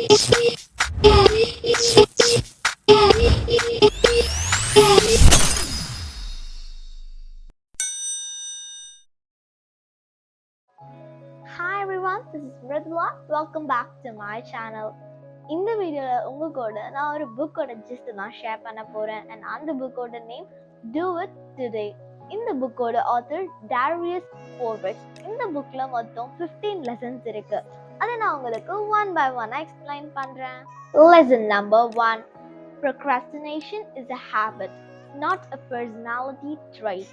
Hi everyone, this is Mridula. Welcome back to my channel. இந்த வீடியோவில் உங்கள் கூட நான் ஒரு புக்கோட ஜிஸ்ட் தான் ஷேர் பண்ண போகிறேன். அண்ட் அந்த புக்கோட நேம் Do It Today. இந்த புக்கோட ஆத்தர் Darius Porvic. இந்த புக்கில் மொத்தம் 15 லெசன்ஸ் இருக்கு. அதை நான் உங்களுக்கு ஒன் பை ஒன்னாக எக்ஸ்பிளைன் பண்ணுறேன். Lesson number 1. Procrastination is a habit, not a personality trait.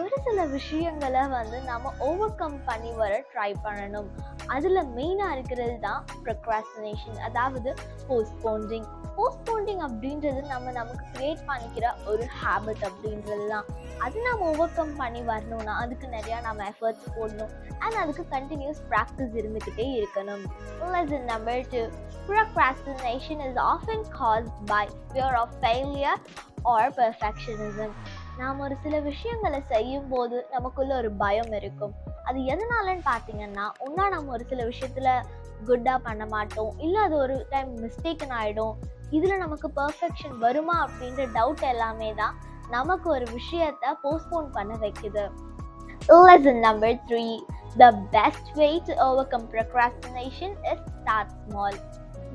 ஒரு சில விஷயங்களை நம்ம ஓவர் கம் பண்ணி வர ட்ரை பண்ணணும். அதில் மெயினாக இருக்கிறது தான் ப்ரொக்ராஸ்டினேஷன், அதாவது போஸ்ட்போண்டிங். போஸ்ட்போண்டிங் அப்படின்றது நமக்கு கிரியேட் பண்ணிக்கிற ஒரு ஹேபிட் அப்படின்றது தான். அது நம்ம ஓவர் கம் பண்ணி வரணும்னா அதுக்கு நிறையா நம்ம எஃபர்ட்ஸ் போடணும். அண்ட் அதுக்கு கண்டினியூஸ் ப்ராக்டிஸ் இருந்துக்கிட்டே இருக்கணும். Lesson number 2. Procrastination is often caused by fear of failure or perfectionism. நாம் ஒரு சில விஷயங்களை செய்யும் போது நமக்குள்ள ஒரு பயம் இருக்கும். அது எதனாலன்னு பார்த்தீங்கன்னா, ஒன்றா நம்ம ஒரு சில விஷயத்தில் குட்டாக பண்ண மாட்டோம், இல்லை அது ஒரு டைம் மிஸ்டேக்கன் ஆகிடும். இதில் நமக்கு பர்ஃபெக்ஷன் வருமா அப்படின்ற டவுட் எல்லாமே தான் நமக்கு ஒரு விஷயத்தை போஸ்ட்போன் பண்ண வைக்குது. Lesson number 3. The best way to overcome procrastination is start small.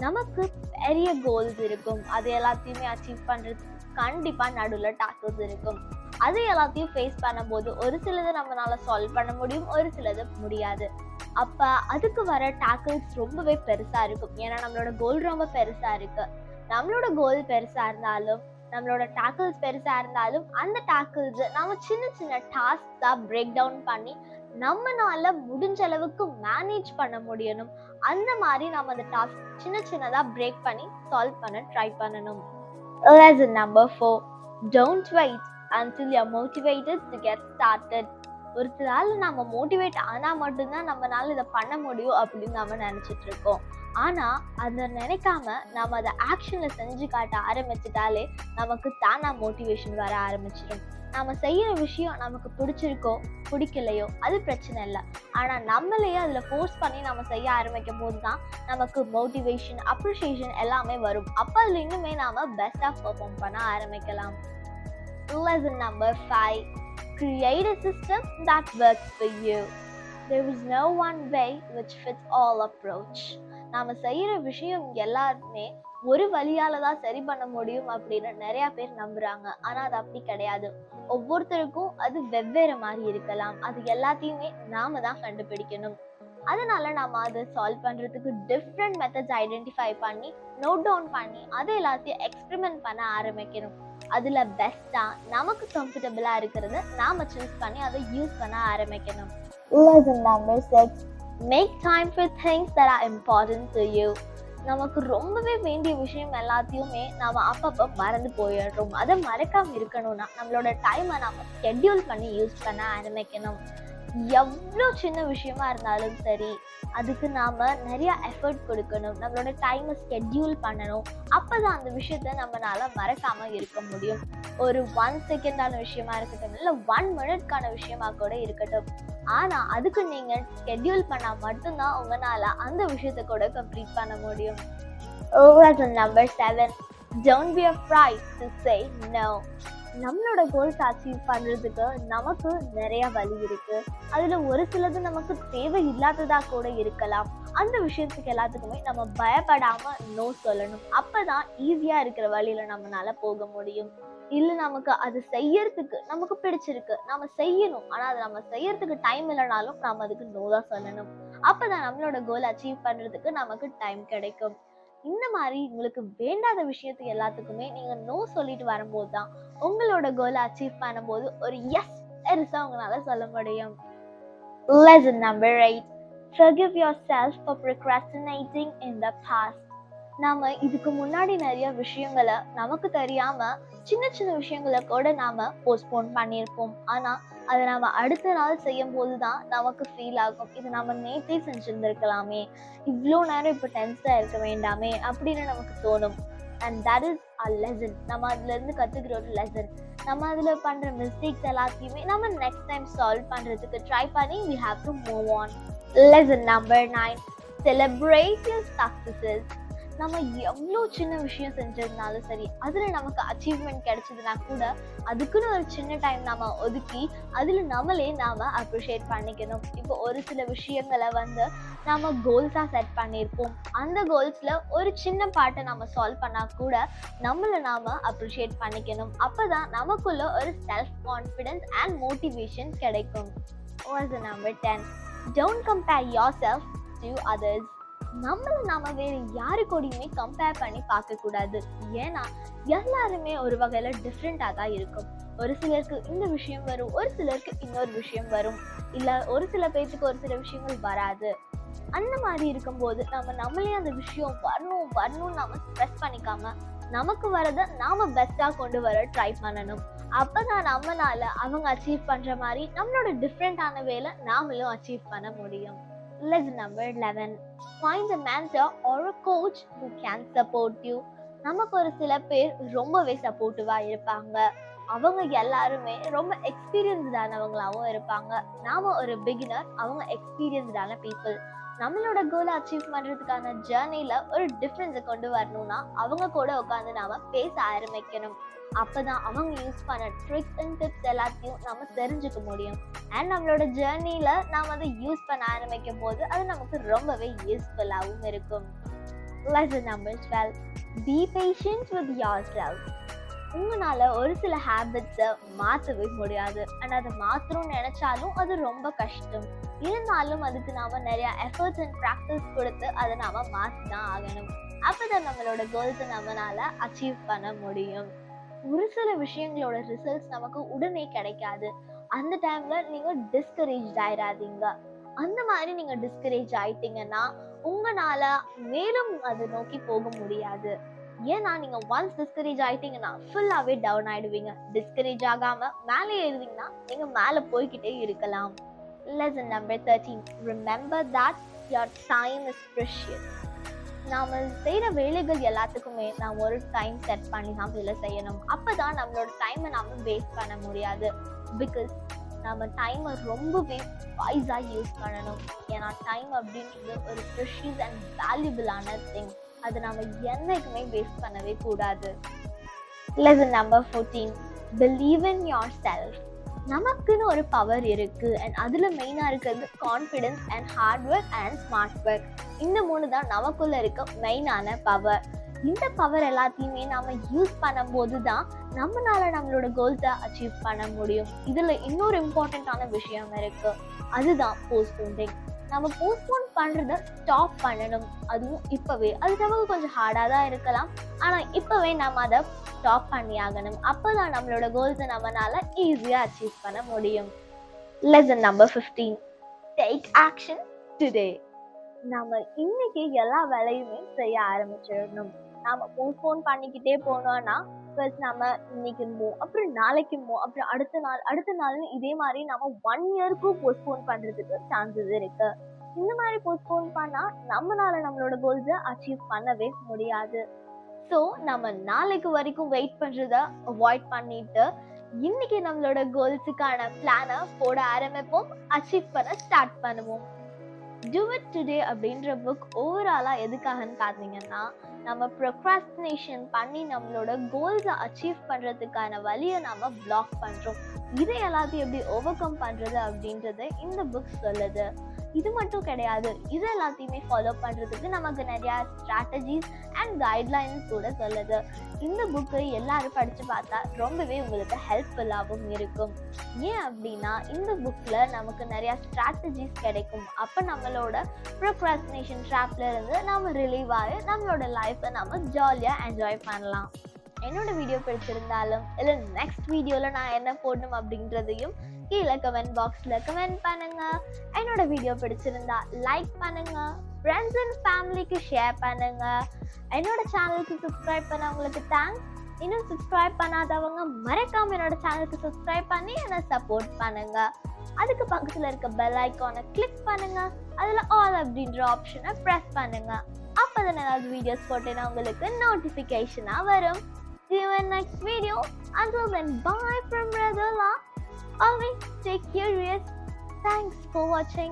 நமக்கு பெரிய கோல்ஸ் இருக்கும். அது எல்லாத்தையுமே அச்சீவ் பண்ணுறதுக்கு கண்டிப்பாக நடுவில் டாஸ்க்ஸ் இருக்கும். அது எல்லாத்தையும் ஃபேஸ் பண்ணும்போது ஒரு சிலது நம்மளால சால்வ் பண்ண முடியும், ஒரு சிலது முடியாது. அப்போ அதுக்கு வர டாக்கிள்ஸ் ரொம்பவே பெருசாக இருக்கும். ஏன்னா நம்மளோட கோல் ரொம்ப பெருசாக இருக்கு. நம்மளோட கோல் பெருசாக இருந்தாலும், நம்மளோட டாக்கிள்ஸ் பெருசாக இருந்தாலும், அந்த டாக்கிள்ஸை நம்ம சின்ன சின்ன டாஸ்காக பிரேக் டவுன் பண்ணி நம்மளால முடிஞ்ச அளவுக்கு மேனேஜ் பண்ண முடியணும். அந்த மாதிரி நம்ம அந்த டாஸ்க் சின்ன சின்னதாக பிரேக் பண்ணி சால்வ் பண்ண ட்ரை பண்ணணும். Lesson number 4. Don't wait until you're motivated to get started. ஒரு சில நம்ம மோட்டிவேட் ஆனால் மட்டும்தான் நம்மளால இதை பண்ண முடியும் அப்படின்னு நம்ம நினச்சிட்டு இருக்கோம். ஆனால் அதை நினைக்காம நம்ம அதை ஆக்ஷனில் செஞ்சு காட்ட ஆரம்பிச்சிட்டாலே நமக்கு தானாக மோட்டிவேஷன் வர ஆரம்பிச்சிடும். நம்ம செய்கிற விஷயம் நமக்கு பிடிச்சிருக்கோ பிடிக்கலையோ அது பிரச்சனை இல்லை. ஆனால் நம்மளையே அதில் ஃபோர்ஸ் பண்ணி நம்ம செய்ய ஆரம்பிக்கும் போது தான் நமக்கு மோட்டிவேஷன், அப்ரிஷியேஷன் எல்லாமே வரும். அப்போ அதில் இன்னுமே நாம் பெஸ்ட்டாக பெர்ஃபார்ம் பண்ண ஆரம்பிக்கலாம். Lesson number 5. Create a system that works for you. There is no one way which fits all approach. நாம் செய்கிற விஷயம் எல்லாருமே ஒரு வழியால தான் சரி பண்ண முடியும் அப்படின்னு நிறைய பேர் நம்புறாங்க. ஆனால் அது அப்படி கிடையாது. ஒவ்வொருத்தருக்கும் அது வெவ்வேறு மாதிரி இருக்கலாம். அது எல்லாத்தையுமே நாம தான் கண்டுபிடிக்கணும். அதனால நம்ம அதை சால்வ் பண்றதுக்கு டிஃப்ரெண்ட் மெத்தட்ஸ் ஐடென்டிஃபை பண்ணி நோட் டவுன் பண்ணி அதை எல்லாத்தையும் எக்ஸ்பெரிமெண்ட் பண்ண ஆரம்பிக்கணும். அதில் பெஸ்ட்டாக நமக்கு கம்ஃபர்டபுளாக இருக்கிறத நாம் சூஸ் பண்ணி அதை யூஸ் பண்ண ஆரம்பிக்கணும். Lesson number 6. Make time for things that are important to you. நமக்கு ரொம்பவே வேண்டிய விஷயம் எல்லாத்தையுமே நாம் அப்பப்போ மறந்து போயிடுறோம். அதை மறக்காமல் இருக்கணும்னா நம்மளோட டைமை நம்ம ஸ்கெட்யூல் பண்ணி யூஸ் பண்ண ஆரம்பிக்கணும். எவ்வளோ சின்ன விஷயமா இருந்தாலும் சரி, அதுக்கு நாம் நிறையா எஃபர்ட் கொடுக்கணும். நம்மளோட டைமை ஸ்கெட்யூல் பண்ணணும். அப்போ தான் அந்த விஷயத்த நம்மளால மறக்காமல் இருக்க முடியும். ஒரு 1 செகண்டான விஷயமா இருக்கட்டும், இல்லை 1 மினிட்கான விஷயமா கூட இருக்கட்டும். ஆனால் அதுக்கு நீங்கள் ஸ்கெட்யூல் பண்ணால் மட்டும்தான் உங்களால் அந்த விஷயத்தை கூட கம்ப்ளீட் பண்ண முடியும். Lesson number 7. Don't be afraid to say no. நம்மளோட கோல்ஸ் அச்சீவ் பண்ணுறதுக்கு நமக்கு நிறைய வழி இருக்கு. அதில் ஒரு சிலது நமக்கு தேவை இல்லாததாக கூட இருக்கலாம். அந்த விஷயத்துக்கு எல்லாத்துக்குமே நம்ம பயப்படாமல் நோ சொல்லணும். அப்போ தான் ஈஸியாக இருக்கிற வழியில் நம்மளால போக முடியும். இல்லை நமக்கு அது செய்யறதுக்கு நமக்கு பிடிச்சிருக்கு, நம்ம செய்யணும், ஆனால் அது நம்ம செய்யறதுக்கு டைம் இல்லைனாலும் நம்ம அதுக்கு நோ தான் சொல்லணும். அப்போ தான் நம்மளோட கோல் அச்சீவ் பண்ணுறதுக்கு நமக்கு டைம் கிடைக்கும். இந்த மாதிரி உங்களுக்கு வேண்டாத விஷயத்துக்கு எல்லாத்துக்குமே நீங்கள் நோ சொல்லிட்டு வரும்போது தான் உங்களோட கோலை அச்சீவ் பண்ணும்போது ஒரு எஸ் பெருசாக உங்களால் சொல்ல முடியும். Lesson number 8. Forgive yourself for procrastinating in the past. நாம் இதுக்கு முன்னாடி நிறைய விஷயங்களை நமக்கு தெரியாமல் சின்ன சின்ன விஷயங்களை கூட நாம் போஸ்ட்போன் பண்ணியிருப்போம். ஆனால் அதை நம்ம அடுத்த நாள் செய்யும் போது தான் நமக்கு ஃபீல் ஆகும், இது நம்ம நேற்றே செஞ்சுருந்துருக்கலாமே, இவ்வளோ நேரம் இப்போ டென்ஸாக இருக்க வேண்டாமே அப்படின்னு நமக்கு தோணும். And that is a lesson. நம்ம அதுலேருந்து கற்றுக்கிற ஒரு லெசன். நம்ம அதில் பண்ணுற மிஸ்டேக்ஸ் எல்லாத்தையுமே நம்ம நெக்ஸ்ட் டைம் சால்வ் பண்ணுறதுக்கு ட்ரை பண்ணி we have to move on. Lesson number 9. Celebrate your successes. நம்ம எவ்வளோ சின்ன விஷயம் செஞ்சிருந்தாலும் சரி, அதுல நமக்கு அச்சீவ்மெண்ட் கிடைச்சதுன்னா கூட அதுக்குன்னு ஒரு சின்ன டைம் நாம ஒதுக்கி அதுல நாம அப்ரிஷியேட் பண்ணிக்கணும். இப்போ ஒரு சில விஷயங்களை நாம கோல்ஸா செட் பண்ணியிருப்போம். அந்த கோல்ஸ்ல ஒரு சின்ன பார்ட்டை நம்ம சால்வ் பண்ணா கூட நாம அப்ரிஷியேட் பண்ணிக்கணும். அப்பதான் நமக்குள்ள ஒரு செல்ஃப் கான்ஃபிடன்ஸ் அண்ட் மோட்டிவேஷன் கிடைக்கும். Number 10, don't compare yourself to others. நாம வேற யாரு கூடயுமே கம்பேர் பண்ணி பார்க்க கூடாது. ஏன்னா எல்லாருமே ஒரு வகையில டிஃப்ரெண்டா தான் இருக்கும். ஒரு சிலருக்கு இந்த விஷயம் வரும், ஒரு சிலருக்கு இன்னொரு விஷயம் வரும், இல்ல ஒரு சில பேருக்கு ஒரு சில விஷயங்கள் வராது. அந்த மாதிரி இருக்கும்போது நம்மளே அந்த விஷயம் வரணும் நாம ஸ்ட்ரெஸ் பண்ணிக்காம நமக்கு வரத நாம பெஸ்டா கொண்டு வர ட்ரை பண்ணணும். அப்பதான் நம்மளால அவங்க அச்சீவ் பண்ற மாதிரி நம்மளோட டிஃப்ரெண்டான வேலை நாமளும் அச்சீவ் பண்ண முடியும். Lesson number 11, find a mentor or a coach who can support you. நமக்கு ஒரு சில பேர் ரொம்பவே சப்போர்ட்டிவா இருப்பாங்க. அவங்க எல்லாருமே ரொம்ப எக்ஸ்பீரியன்ஸ்டானவங்களாவும் இருப்பாங்க. நாம ஒரு பிகினர், அவங்க எக்ஸ்பீரியன்ஸ்டான பீப்புள். நம்மளோட கோலை அச்சீவ் பண்றதுக்கான ஜேர்னில ஒரு டிஃபரன்ஸை கொண்டு வரணும்னா அவங்க கூட உட்காந்து நாம பேச ஆரம்பிக்கணும். அப்பதான் அவங்க யூஸ் பண்ண ட்ரிக்ஸ் அண்ட் டிப்ஸ் எல்லாத்தையும் நம்ம தெரிஞ்சுக்க முடியும். அண்ட் நம்மளோட ஜேர்னில நாம அதை யூஸ் பண்ண ஆரம்பிக்கும் போது அது நமக்கு ரொம்பவே யூஸ்ஃபுல்லாகவும் இருக்கும். Lesson number 12, be patient with yourself. உங்களால ஒரு சில ஹேபிட்ஸை மாற்றவே முடியாது. அண்ட் அதை மாற்றணும்னு நினைச்சாலும் அது ரொம்ப கஷ்டம். இருந்தாலும் அதுக்கு நாம நிறைய எஃபர்ட்ஸ் அண்ட் ப்ராக்டிஸ் கொடுத்து அதை நாம மாற்றிதான் ஆகணும். அப்பதான் நம்மளோட கோல்ஸை நம்மளால அச்சீவ் பண்ண முடியும். ஒரு சில விஷயங்களோட ரிசல்ட்ஸ் நமக்கு உடனே கிடைக்காது. அந்த டைம்ல நீங்க டிஸ்கரேஜ் ஆயிடாதீங்க. அந்த மாதிரி நீங்க டிஸ்கரேஜ் ஆயிட்டீங்கன்னா உங்களால மேலும் அதை நோக்கி போக முடியாது. ஏன்னா நீங்க ஒன்ஸ் டிஸ்கரேஜ் ஆயிட்டீங்கன்னா ஃபுல்லாவே டவுன் ஆயிடுவீங்க. டிஸ்கரேஜ் ஆகாம மேலே எழுதிங்கன்னா நீங்க மேல போய்கிட்டே இருக்கலாம். Lesson number 13, remember that your time is precious. நாம செய்யற வேலைகள் எல்லாத்துக்குமே நாம் ஒரு டைம் செட் பண்ணி தான் வேலை செய்யணும். அப்பதான் நம்மளோட டைமை நாம வேஸ்ட் பண்ண முடியாது. பிகாஸ் நம்ம டைமை ரொம்பவே வைஸா யூஸ் பண்ணணும். ஏன்னா டைம் அப்படின்றது ஒரு ப்ரெஷியஸ் அண்ட் வேல்யூபிளான திங். அதை நாம என்னைக்குமே வேஸ்ட் பண்ணவே கூடாது. Lesson number 14, believe in yourself. நமக்குன்னு ஒரு பவர் இருக்கு. அண்ட் அதுல மெயினா இருக்கிறது confidence and hard work and smart work. இந்த 3 தான் நமக்குள்ள இருக்க மெயினான பவர். இந்த பவர் எல்லாத்தையுமே நாம யூஸ் பண்ணும்போது தான் நம்மளால நம்மளோட கோல்ஸை அச்சீவ் பண்ண முடியும். இதுல இன்னொரு இம்பார்ட்டன்டான விஷயம் இருக்கு. அதுதான் போஸ்ட்போனிங். நம்ம போஸ்ட்போன் பண்றத ஸ்டாப் பண்ணணும். அதுவும் இப்பவே. அது நமக்கு கொஞ்சம் ஹார்டா தான் இருக்கலாம். ஆனா இப்பவே நம்ம அதை ஸ்டாப் பண்ணி ஆகணும். அப்பதான் நம்மளோட கோல்ஸை நம்மளால ஈஸியா அச்சீவ் பண்ண முடியும். Lesson number 15, take action today. நம்ம இன்னைக்கு எல்லா வேலையுமே செய்ய ஆரம்பிச்சிடணும். நாம போஸ்ட்போன் பண்ணிக்கிட்டே போனோம்னா நம்ம இன்னைக்குமோ அப்புறம் நாளைக்குமோ அப்புறம் அடுத்த நாள் இதே மாதிரி நம்ம 1 இயர்க்கும் போஸ்ட்போன் பண்றதுக்கு சான்சஸ் இருக்கு. இந்த மாதிரி போஸ்ட்போன் பண்ணா நம்மளால நம்மளோட கோல்ஸை அச்சீவ் பண்ணவே முடியாது. ஸோ நம்ம நாளைக்கு வரைக்கும் வெயிட் பண்றத அவாய்ட் பண்ணிட்டு இன்னைக்கு நம்மளோட கோல்ஸுக்கான பிளானை போட ஆரம்பிப்போம். அச்சீவ் பண்ண ஸ்டார்ட் பண்ணுவோம். Do it today அப்படின்ற புக் ஓவராலா எதுக்காகன்னு பார்த்தீங்கன்னா நம்ம ப்ரொக்ராஸ்டினேஷன் பண்ணி நம்மளோட கோல்ஸை அச்சீவ் பண்றதுக்கான வழியை நாம பிளாக் பண்றோம். இதை எல்லாத்தையும் எப்படி ஓவர் கம் பண்றது அப்படின்றத இந்த புக் சொல்லுது. இது மட்டும் கிடையாது, இது எல்லாத்தையுமே ஃபாலோ பண்றதுக்கு நமக்கு நிறைய ஸ்ட்ராட்டஜிஸ் அண்ட் கைட்லைன்ஸ் கூட சொல்லுது. இந்த புக்கு எல்லாரும் படிச்சு பார்த்தா ரொம்பவே உங்களுக்கு ஹெல்ப்ஃபுல்லாகவும் இருக்கும். ஏன் அப்படின்னா இந்த புக்ல நமக்கு நிறைய ஸ்ட்ராட்டஜிஸ் கிடைக்கும். அப்ப நம்மளோட ப்ரொக்ராஸ்டினேஷன் ட்ராப்ல இருந்து நாம ரிலீவ் ஆகி நம்மளோட லைஃப்பை நம்ம ஜாலியா என்ஜாய் பண்ணலாம். என்னோட வீடியோ பிடிச்சிருந்தாலும் இல்லை நெக்ஸ்ட் வீடியோல நான் என்ன போடணும் அப்படின்றதையும் கீழே கமெண்ட் பாக்ஸ்ல கமெண்ட் பண்ணுங்க. என்னோட வீடியோ பிடிச்சிருந்தா லைக் பண்ணுங்க, ஃப்ரெண்ட்ஸ் அண்ட் ஃபேமிலிக்கு ஷேர் பண்ணுங்க. என்னோட சேனலுக்கு சப்ஸ்கிரைப் பண்ணவங்களுக்கு தேங்க்ஸ். இன்னும் சப்ஸ்கிரைப் பண்ணாதவங்க மறக்காம என்னோட சேனலுக்கு சப்ஸ்கிரைப் பண்ணி என்னை சப்போர்ட் பண்ணுங்க. அதுக்கு பக்கத்துல இருக்க பெல் ஐக்கானை கிளிக் பண்ணுங்க. அதுல ஆல் அப்படின்ற ஆப்ஷனை பிரஸ் பண்ணுங்க. அப்பதான் ஏதாவது வீடியோஸ் போட்டேன்னா உங்களுக்கு நோட்டிபிகேஷனா வரும். See you in next video. Until then, bye from Radula. Always stay curious. Thanks for watching.